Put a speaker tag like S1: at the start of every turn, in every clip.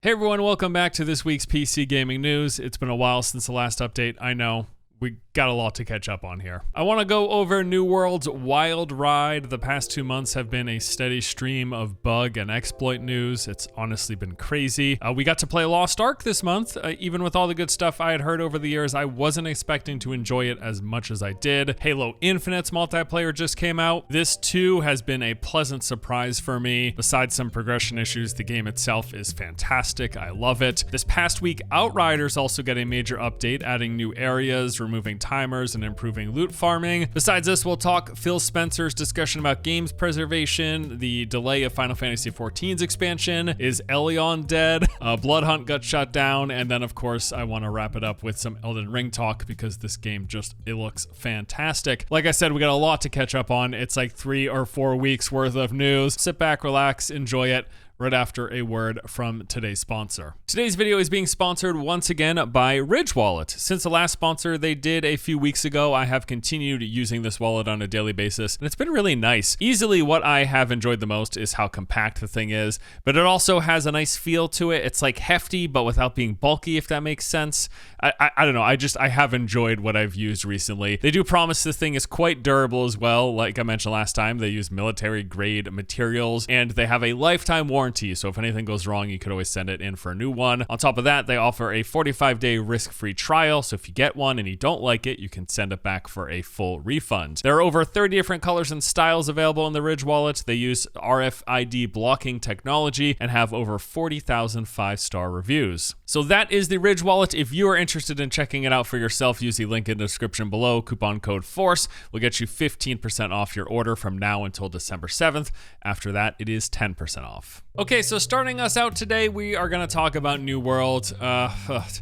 S1: Hey everyone, welcome back to this week's PC Gaming News. It's been a while since the last update, I know. We got a lot to catch up on here. I want to go over New World's wild ride. The past 2 months have been a steady stream of bug and exploit news. It's honestly been crazy. We got to play Lost Ark this month. Even with all the good stuff I had heard over the years, I wasn't expecting to enjoy it as much as I did. Halo Infinite's multiplayer just came out. This too has been a pleasant surprise for me. Besides some progression issues, the game itself is fantastic. I love it. This past week, Outriders also got a major update, adding new areas, removing timers, and improving loot farming. Besides this, we'll talk Phil Spencer's discussion about games preservation, the delay of Final Fantasy XIV's expansion, is Elyon dead, Bloodhunt got shut down, and then of course I want to wrap it up with some Elden Ring talk because this game it looks fantastic. Like I said, we got a lot to catch up on. It's like 3 or 4 weeks worth of news. Sit back, relax, enjoy it. Right after a word from today's sponsor. Today's video is being sponsored once again by Ridge Wallet. Since the last sponsor they did a few weeks ago, I have continued using this wallet on a daily basis, and it's been really nice. Easily what I have enjoyed the most is how compact the thing is, but it also has a nice feel to it. It's like hefty, but without being bulky, if that makes sense. I don't know, I have enjoyed what I've used recently. They do promise this thing is quite durable as well. Like I mentioned last time, they use military grade materials, and they have a lifetime warranty. So if anything goes wrong, you could always send it in for a new one. On top of that, they offer a 45-day risk-free trial. So if you get one and you don't like it, you can send it back for a full refund. There are over 30 different colors and styles available in the Ridge Wallet. They use RFID blocking technology and have over 40,000 5-star reviews. So that is the Ridge Wallet. If you are interested in checking it out for yourself, use the link in the description below. Coupon code FORCE will get you 15% off your order from now until December 7th. After that, it is 10% off. Okay, so starting us out today, we are going to talk about New World. I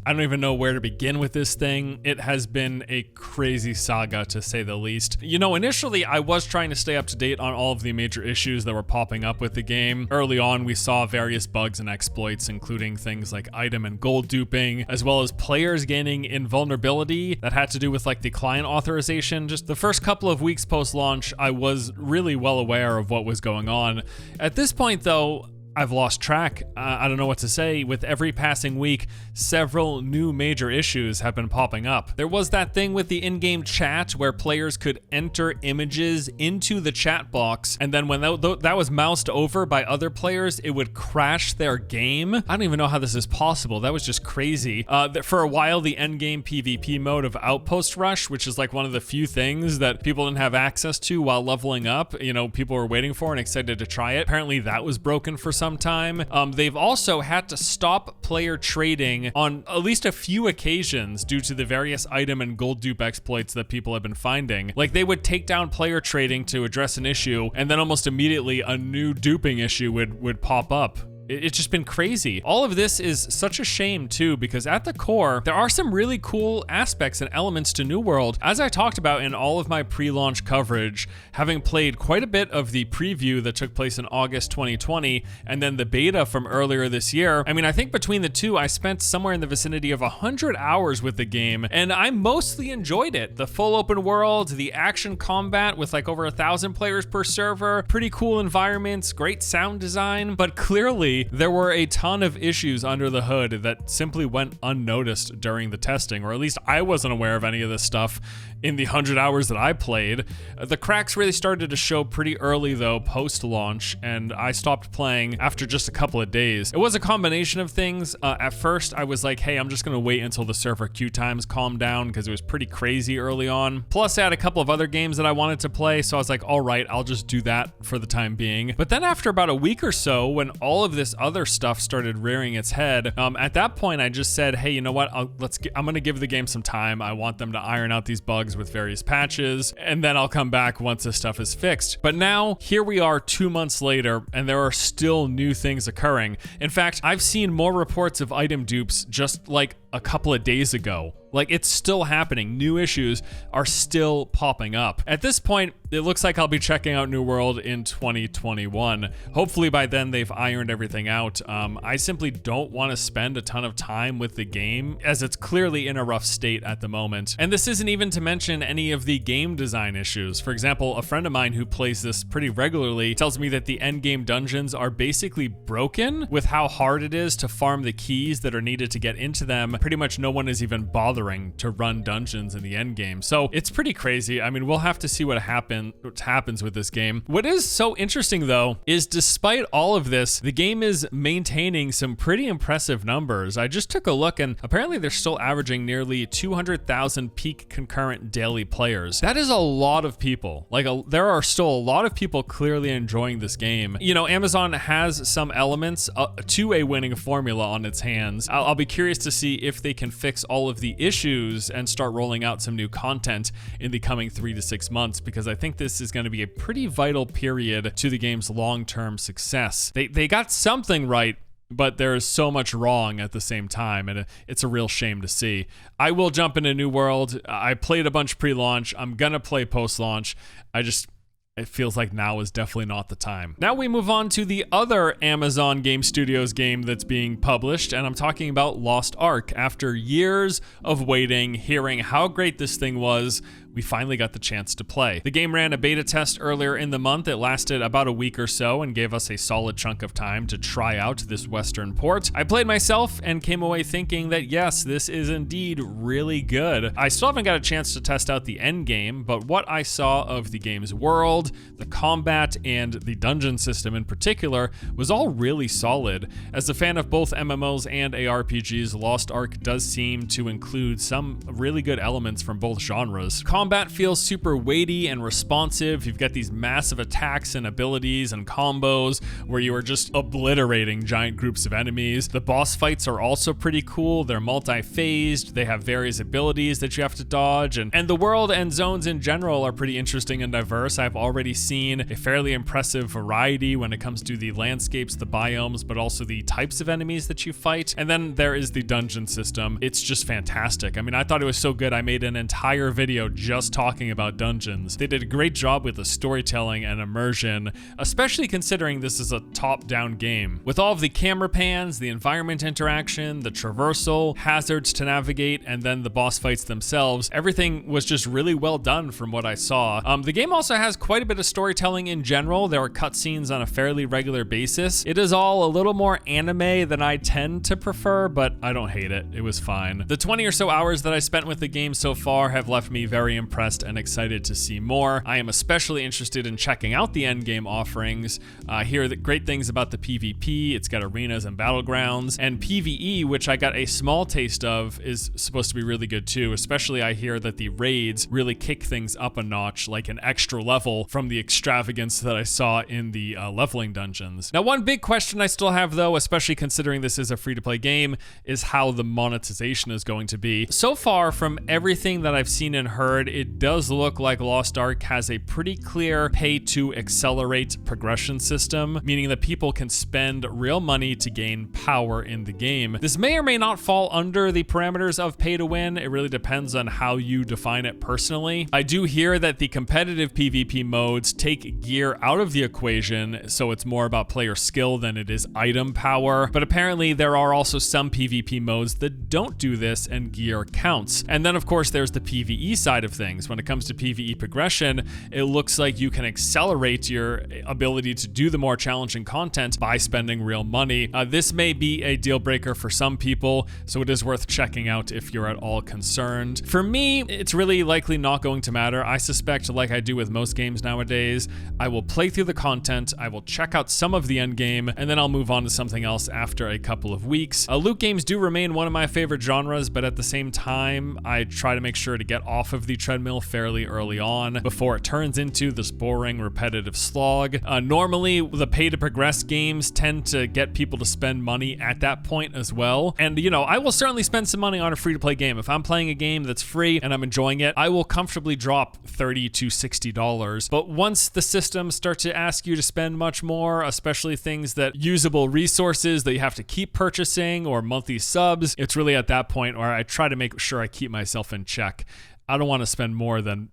S1: don't even know where to begin with this thing. It has been a crazy saga, to say the least. You know, initially, I was trying to stay up to date on all of the major issues that were popping up with the game. Early on, we saw various bugs and exploits, including things like item and gold duping, as well as players gaining invulnerability that had to do with like the client authorization. Just the first couple of weeks post-launch, I was really well aware of what was going on. At this point, though, I've lost track. I don't know what to say. With every passing week, several new major issues have been popping up. There was that thing with the in-game chat where players could enter images into the chat box, and then when that was moused over by other players, it would crash their game. I don't even know how this is possible. That was just crazy. For a while, the endgame PvP mode of Outpost Rush, which is like one of the few things that people didn't have access to while leveling up, you know, people were waiting for and excited to try it. Apparently that was broken for some time. They've also had to stop player trading on at least a few occasions due to the various item and gold dupe exploits that people have been finding. Like they would take down player trading to address an issue, and then almost immediately a new duping issue would pop up. It's just been crazy. All of this is such a shame too, because at the core, there are some really cool aspects and elements to New World. As I talked about in all of my pre-launch coverage, having played quite a bit of the preview that took place in August 2020, and then the beta from earlier this year, I mean, I think between the two, I spent somewhere in the vicinity of 100 hours with the game, and I mostly enjoyed it. The full open world, the action combat with like over 1,000 players per server, pretty cool environments, great sound design, but clearly, there were a ton of issues under the hood that simply went unnoticed during the testing, or at least I wasn't aware of any of this stuff in the 100 hours that I played. The cracks really started to show pretty early though, post-launch, and I stopped playing after just a couple of days. It was a combination of things. At first, I was like, hey, I'm just gonna wait until the server queue times calmed down because it was pretty crazy early on. Plus, I had a couple of other games that I wanted to play, so I was like, all right, I'll just do that for the time being. But then after about a week or so, when all of this other stuff started rearing its head, at that point, I just said, hey, you know what? I'm gonna give the game some time. I want them to iron out these bugs with various patches, and then I'll come back once this stuff is fixed. But now, here we are 2 months later, and there are still new things occurring. In fact, I've seen more reports of item dupes just like a couple of days ago. Like, it's still happening. New issues are still popping up. At this point, it looks like I'll be checking out New World in 2021. Hopefully by then they've ironed everything out. I simply don't want to spend a ton of time with the game, as it's clearly in a rough state at the moment. And this isn't even to mention any of the game design issues. For example, a friend of mine who plays this pretty regularly tells me that the endgame dungeons are basically broken with how hard it is to farm the keys that are needed to get into them. Pretty much no one is even bothering to run dungeons in the end game. So it's pretty crazy. I mean, we'll have to see what happens with this game. What is so interesting though is despite all of this, the game is maintaining some pretty impressive numbers. I just took a look and apparently they're still averaging nearly 200,000 peak concurrent daily players. That is a lot of people. Like, there are still a lot of people clearly enjoying this game. You know, Amazon has some elements to a winning formula on its hands. I'll be curious to see if they can fix all of the issues and start rolling out some new content in the coming 3 to 6 months, because I think this is going to be a pretty vital period to the game's long-term success. They got something right, but there is so much wrong at the same time, and it's a real shame to see. I will jump into New World. I played a bunch pre-launch. I'm gonna play post-launch. It feels like now is definitely not the time. Now we move on to the other Amazon Game Studios game that's being published, and I'm talking about Lost Ark. After years of waiting, hearing how great this thing was, we finally got the chance to play. The game ran a beta test earlier in the month. It lasted about a week or so and gave us a solid chunk of time to try out this Western port. I played myself and came away thinking that yes, this is indeed really good. I still haven't got a chance to test out the end game, but what I saw of the game's world, the combat, and the dungeon system in particular was all really solid. As a fan of both MMOs and ARPGs, Lost Ark does seem to include some really good elements from both genres. Combat feels super weighty and responsive. You've got these massive attacks and abilities and combos where you are just obliterating giant groups of enemies. The boss fights are also pretty cool. They're multi-phased. They have various abilities that you have to dodge, and the world and zones in general are pretty interesting and diverse. I've already seen a fairly impressive variety when it comes to the landscapes, the biomes, but also the types of enemies that you fight. And then there is the dungeon system. It's just fantastic. I mean, I thought it was so good I made an entire video just talking about dungeons. They did a great job with the storytelling and immersion, especially considering this is a top-down game. With all of the camera pans, the environment interaction, the traversal, hazards to navigate, and then the boss fights themselves, everything was just really well done from what I saw. The game also has quite a bit of storytelling in general. There are cutscenes on a fairly regular basis. It is all a little more anime than I tend to prefer, but I don't hate it. It was fine. The 20 or so hours that I spent with the game so far have left me very impressed and excited to see more. I am especially interested in checking out the endgame offerings. I hear great things about the PvP. It's got arenas and battlegrounds, and PvE, which I got a small taste of, is supposed to be really good too. Especially I hear that the raids really kick things up a notch, like an extra level from the extravagance that I saw in the leveling dungeons. Now, one big question I still have though, especially considering this is a free-to-play game, is how the monetization is going to be. So far, from everything that I've seen and heard, it does look like Lost Ark has a pretty clear pay to accelerate progression system, meaning that people can spend real money to gain power in the game. This may or may not fall under the parameters of pay to win. It really depends on how you define it personally. I do hear that the competitive PvP modes take gear out of the equation, so it's more about player skill than it is item power, but apparently there are also some PvP modes that don't do this and gear counts. And then of course there's the PvE side of things. When it comes to PvE progression, it looks like you can accelerate your ability to do the more challenging content by spending real money. This may be a deal breaker for some people, so it is worth checking out if you're at all concerned. For me, it's really likely not going to matter. I suspect, like I do with most games nowadays, I will play through the content, I will check out some of the end game, and then I'll move on to something else after a couple of weeks. Loot games do remain one of my favorite genres, but at the same time, I try to make sure to get off of the treadmill fairly early on before it turns into this boring, repetitive slog. Normally, the pay to progress games tend to get people to spend money at that point as well. And, you know, I will certainly spend some money on a free-to-play game. If I'm playing a game that's free and I'm enjoying it, I will comfortably drop $30 to $60. But once the systems start to ask you to spend much more, especially things that usable resources that you have to keep purchasing or monthly subs, it's really at that point where I try to make sure I keep myself in check. I don't want to spend more than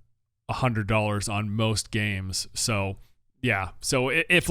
S1: $100 on most games. So yeah, so if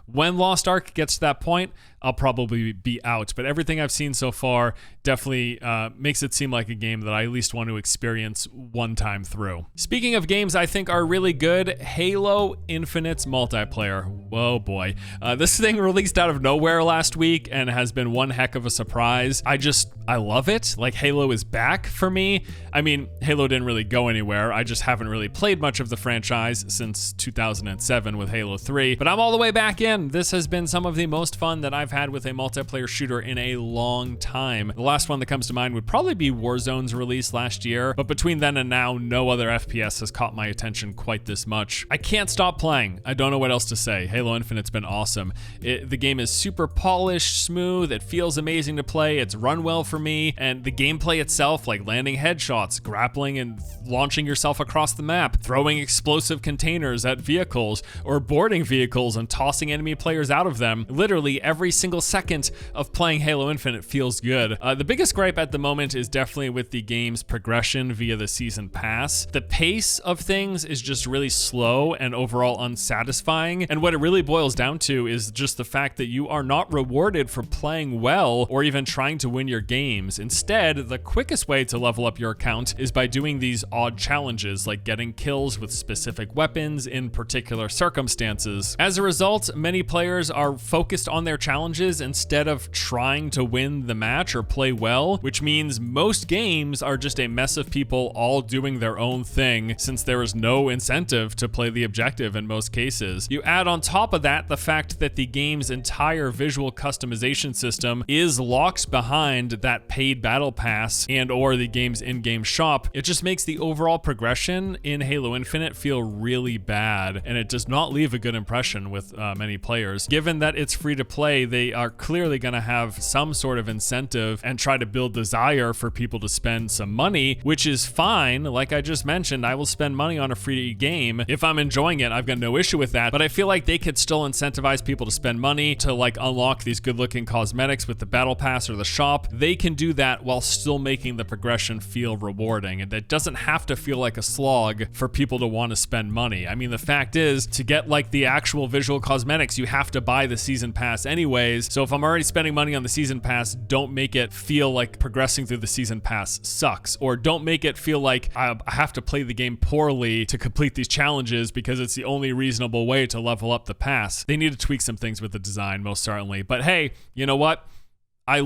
S1: when Lost Ark gets to that point, I'll probably be out. But everything I've seen so far definitely makes it seem like a game that I at least want to experience one time through. Speaking of games I think are really good, Halo Infinite's multiplayer. Whoa boy. This thing released out of nowhere last week and has been one heck of a surprise. I love it. Like, Halo is back for me. I mean, Halo didn't really go anywhere. I just haven't really played much of the franchise since 2007 with Halo 3, but I'm all the way back in. This has been some of the most fun that I've had with a multiplayer shooter in a long time. The last one that comes to mind would probably be Warzone's release last year, but between then and now, no other FPS has caught my attention quite this much. I can't stop playing. I don't know what else to say. Halo Infinite's been awesome. The game is super polished, smooth, it feels amazing to play, it's run well for me, and the gameplay itself, like landing headshots, grappling and launching yourself across the map, throwing explosive containers at vehicles, or boarding vehicles and tossing enemy players out of them. Literally every single second of playing Halo Infinite feels good. The biggest gripe at the moment is definitely with the game's progression via the season pass. The pace of things is just really slow and overall unsatisfying, and what it really boils down to is just the fact that you are not rewarded for playing well or even trying to win your games. Instead, the quickest way to level up your account is by doing these odd challenges, like getting kills with specific weapons in particular circumstances. As a result, many players are focused on their challenges instead of trying to win the match or play well, which means most games are just a mess of people all doing their own thing, since there is no incentive to play the objective in most cases. You add on top of that the fact that the game's entire visual customization system is locked behind that paid battle pass and or the game's in-game shop. It just makes the overall progression in Halo Infinite feel really bad, and it does not leave a good impression with many players. Given that it's free to play, they are clearly going to have some sort of incentive and try to build desire for people to spend some money, which is fine. Like I just mentioned, I will spend money on a free game. If I'm enjoying it, I've got no issue with that, but I feel like they could still incentivize people to spend money to like unlock these good looking cosmetics with the battle pass or the shop. They can do that while still making the progression feel rewarding, and it doesn't have to feel like a slog for people to want to spend money. I mean, the fact is, to get like the actual visual cosmetics, you have to buy the season pass anyways. So if I'm already spending money on the season pass, don't make it feel like progressing through the season pass sucks, or don't make it feel like I have to play the game poorly to complete these challenges because it's the only reasonable way to level up the pass. They need to tweak some things with the design, most certainly. But hey, you know what? I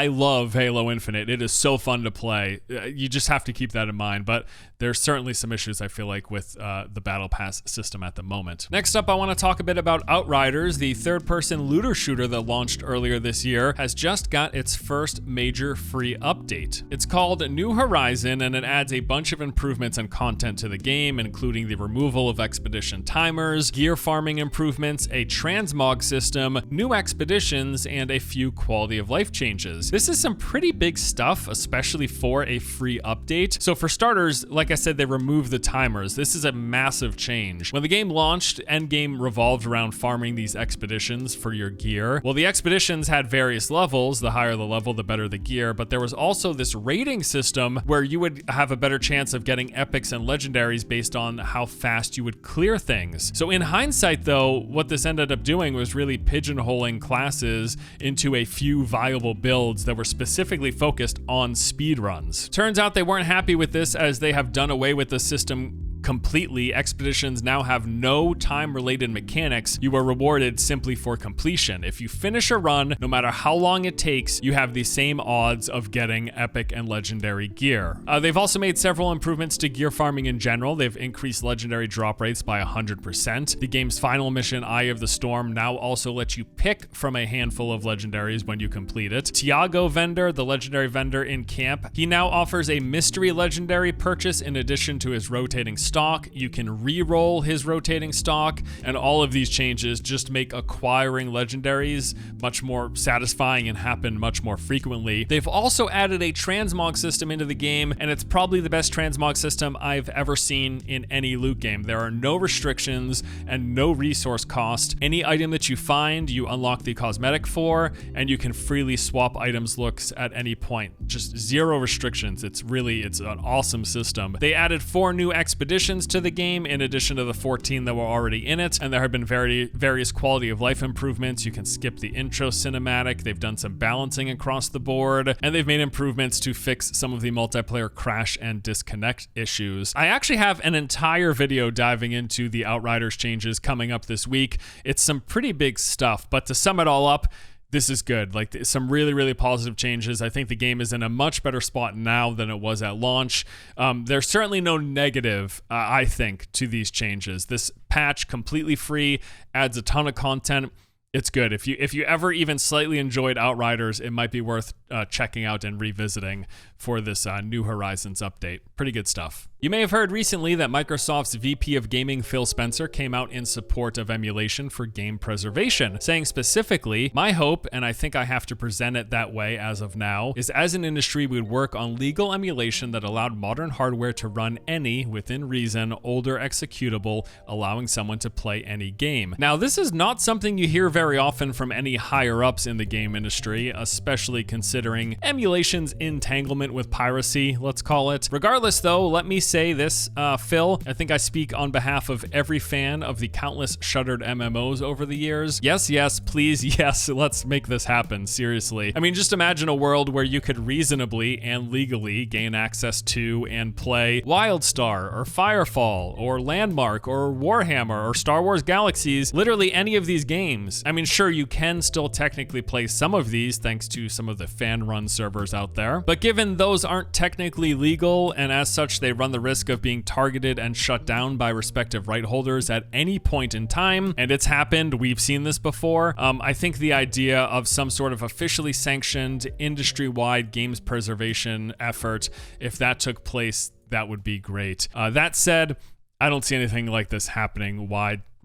S1: love Halo Infinite. It is so fun to play. You just have to keep that in mind. But there's certainly some issues, I feel like, with the Battle Pass system at the moment. Next up, I want to talk a bit about Outriders. The third-person looter shooter that launched earlier this year has just got its first major free update. It's called New Horizon, and it adds a bunch of improvements and content to the game, including the removal of expedition timers, gear farming improvements, a transmog system, new expeditions, and a few quality of life changes. This is some pretty big stuff, especially for a free update. So for starters, like I said, they removed the timers. This is a massive change. When the game launched, endgame revolved around farming these expeditions for your gear. Well, the expeditions had various levels. The higher the level, the better the gear, but there was also this rating system where you would have a better chance of getting epics and legendaries based on how fast you would clear things. So in hindsight though, what this ended up doing was really pigeonholing classes into a few viable builds that were specifically focused on speed runs. Turns out they weren't happy with this, as they have done away with the system completely. Expeditions now have no time-related mechanics. You are rewarded simply for completion. If you finish a run, no matter how long it takes, you have the same odds of getting epic and legendary gear. They've also made several improvements to gear farming in general. They've increased legendary drop rates by 100%. The game's final mission, Eye of the Storm, now also lets you pick from a handful of legendaries when you complete it. Tiago Vendor, the legendary vendor in camp, he now offers a mystery legendary purchase in addition to his rotating stock. You can re-roll his rotating stock, and all of these changes just make acquiring legendaries much more satisfying and happen much more frequently. They've also added a transmog system into the game, and it's probably the best transmog system I've ever seen in any loot game. There are no restrictions and no resource cost. Any item that you find, you unlock the cosmetic for, and you can freely swap items looks at any point. Just zero restrictions. It's an awesome system. They added 4 new expeditions to the game in addition to the 14 that were already in it, and there have been various quality of life improvements. You can skip the intro cinematic. They've done some balancing across the board, and they've made improvements to fix some of the multiplayer crash and disconnect issues. I actually have an entire video diving into the Outriders changes coming up this week. It's some pretty big stuff, but to sum it all up, this is good. Like, some really, really positive changes. I think the game is in a much better spot now than it was at launch. There's certainly no negative, I think, to these changes. This patch, completely free, adds a ton of content. It's good. If you ever even slightly enjoyed Outriders, it might be worth checking out and revisiting for this New Horizons update. Pretty good stuff. You may have heard recently that Microsoft's VP of Gaming, Phil Spencer, came out in support of emulation for game preservation, saying specifically, "My hope, and I think I have to present it that way as of now, is as an industry we would work on legal emulation that allowed modern hardware to run any, within reason, older executable, allowing someone to play any game." Now, this is not something you hear very often from any higher-ups in the game industry, especially considering emulation's entanglement with piracy, let's call it. Regardless, though, let me say this, Phil, I think I speak on behalf of every fan of the countless shuttered MMOs over the years. Yes, please, yes, let's make this happen, seriously. I mean, just imagine a world where you could reasonably and legally gain access to and play Wildstar, or Firefall, or Landmark, or Warhammer, or Star Wars Galaxies, literally any of these games. I mean, sure, you can still technically play some of these thanks to some of the fan-run servers out there, but given those aren't technically legal, and as such they run the risk of being targeted and shut down by respective right holders at any point in time, and it's happened, we've seen this before, I think the idea of some sort of officially sanctioned industry-wide games preservation effort, if that took place, that would be great. That said, I don't see anything like this happening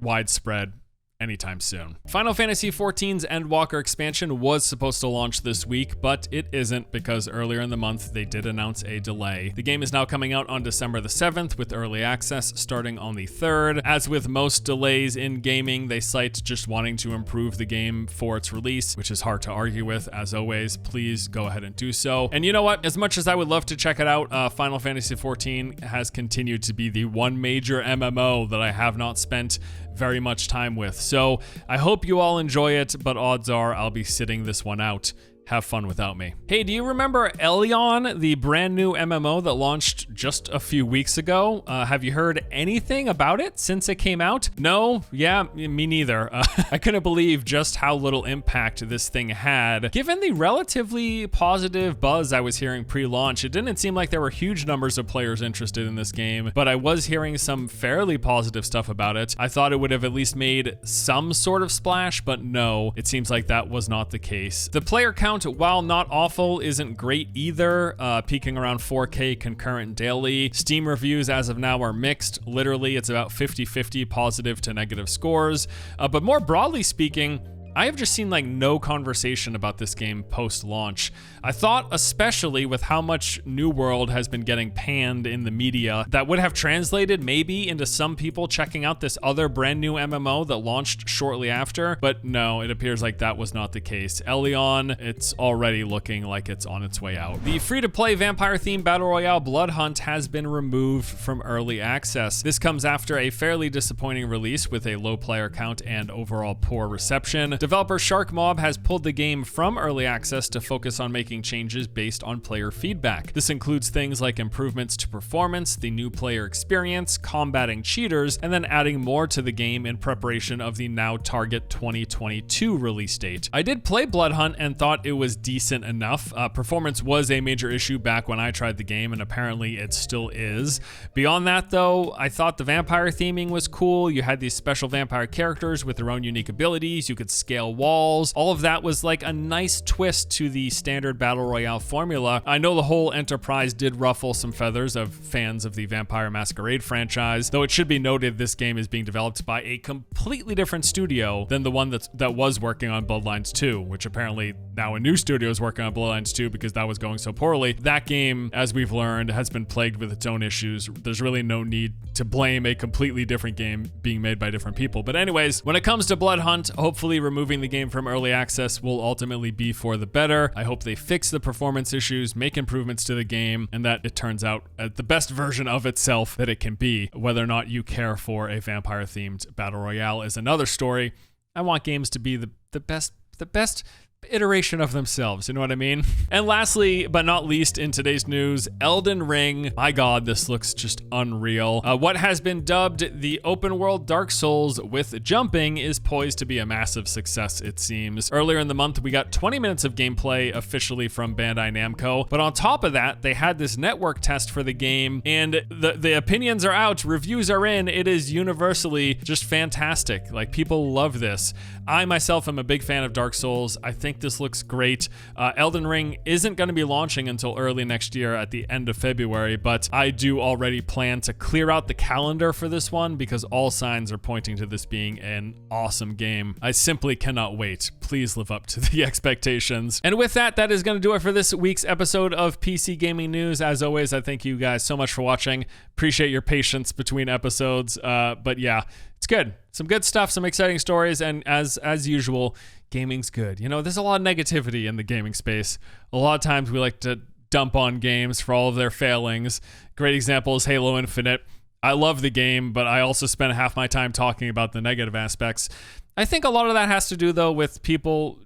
S1: widespread anytime soon. Final Fantasy XIV's Endwalker expansion was supposed to launch this week, but it isn't because earlier in the month they did announce a delay. The game is now coming out on December the 7th with early access starting on the 3rd. As with most delays in gaming, they cite just wanting to improve the game for its release, which is hard to argue with. As always, please go ahead and do so. And you know what? As much as I would love to check it out, Final Fantasy XIV has continued to be the one major MMO that I have not spent very much time with. So I hope you all enjoy it, but odds are I'll be sitting this one out. Have fun without me. Hey, do you remember Elyon, the brand new MMO that launched just a few weeks ago? Have you heard anything about it since it came out? No? Yeah, me neither. I couldn't believe just how little impact this thing had. Given the relatively positive buzz I was hearing pre-launch, it didn't seem like there were huge numbers of players interested in this game, but I was hearing some fairly positive stuff about it. I thought it would have at least made some sort of splash, but no, it seems like that was not the case. The player count, while not awful, isn't great either, peaking around 4K concurrent daily. Steam reviews as of now are mixed. Literally, it's about 50-50 positive to negative scores. But more broadly speaking, I have just seen like no conversation about this game post-launch. I thought, especially with how much New World has been getting panned in the media, that would have translated maybe into some people checking out this other brand new MMO that launched shortly after, but no, it appears like that was not the case. Elyon, it's already looking like it's on its way out. The free-to-play vampire-themed battle royale Bloodhunt has been removed from early access. This comes after a fairly disappointing release with a low player count and overall poor reception. Developer Shark Mob has pulled the game from early access to focus on making changes based on player feedback. This includes things like improvements to performance, the new player experience, combating cheaters, and then adding more to the game in preparation of the now target 2022 release date. I did play Bloodhunt and thought it was decent enough. Performance was a major issue back when I tried the game, and apparently it still is. Beyond that though, I thought the vampire theming was cool. You had these special vampire characters with their own unique abilities. You could scale walls. All of that was like a nice twist to the standard battle royale formula. I know the whole enterprise did ruffle some feathers of fans of the Vampire Masquerade franchise, though it should be noted this game is being developed by a completely different studio than the one that was working on Bloodlines 2, which apparently now a new studio is working on Bloodlines 2 because that was going so poorly. That game, as we've learned, has been plagued with its own issues. There's really no need to blame a completely different game being made by different people. But anyways, when it comes to Bloodhunt, hopefully removing the game from early access will ultimately be for the better. I hope they fix the performance issues, make improvements to the game, and that it turns out the best version of itself that it can be. Whether or not you care for a vampire-themed battle royale is another story. I want games to be the best iteration of themselves, you know what I mean? And lastly, but not least in today's news, Elden Ring. My God, this looks just unreal. What has been dubbed the open world Dark Souls with jumping is poised to be a massive success, it seems. Earlier in the month, we got 20 minutes of gameplay officially from Bandai Namco, but on top of that, they had this network test for the game, and the opinions are out, reviews are in, it is universally just fantastic. Like, people love this. I myself am a big fan of Dark Souls. I think this looks great. Elden Ring isn't going to be launching until early next year at the end of February, but I do already plan to clear out the calendar for this one because all signs are pointing to this being an awesome game. I simply cannot wait. Please live up to the expectations. And with that, that is going to do it for this week's episode of PC Gaming News. As always, I thank you guys so much for watching. Appreciate your patience between episodes. But yeah, it's good. Some good stuff, some exciting stories, and as usual, gaming's good. You know, there's a lot of negativity in the gaming space. A lot of times we like to dump on games for all of their failings. Great example is Halo Infinite. I love the game, but I also spent half my time talking about the negative aspects. I think a lot of that has to do, though, with people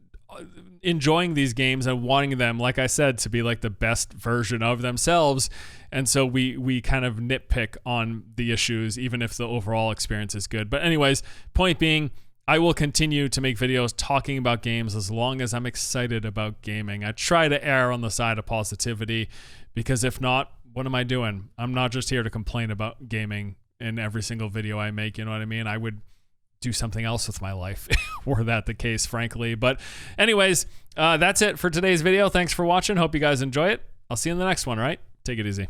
S1: enjoying these games and wanting them, like I said, to be like the best version of themselves. And so we kind of nitpick on the issues, even if the overall experience is good. But anyways, point being, I will continue to make videos talking about games as long as I'm excited about gaming. I try to err on the side of positivity, because if not, what am I doing? I'm not just here to complain about gaming in every single video I make, you know what I mean? I would do something else with my life were that the case, frankly. But anyways, that's it for today's video. Thanks for watching. Hope you guys enjoy it. I'll see you in the next one, right? Take it easy.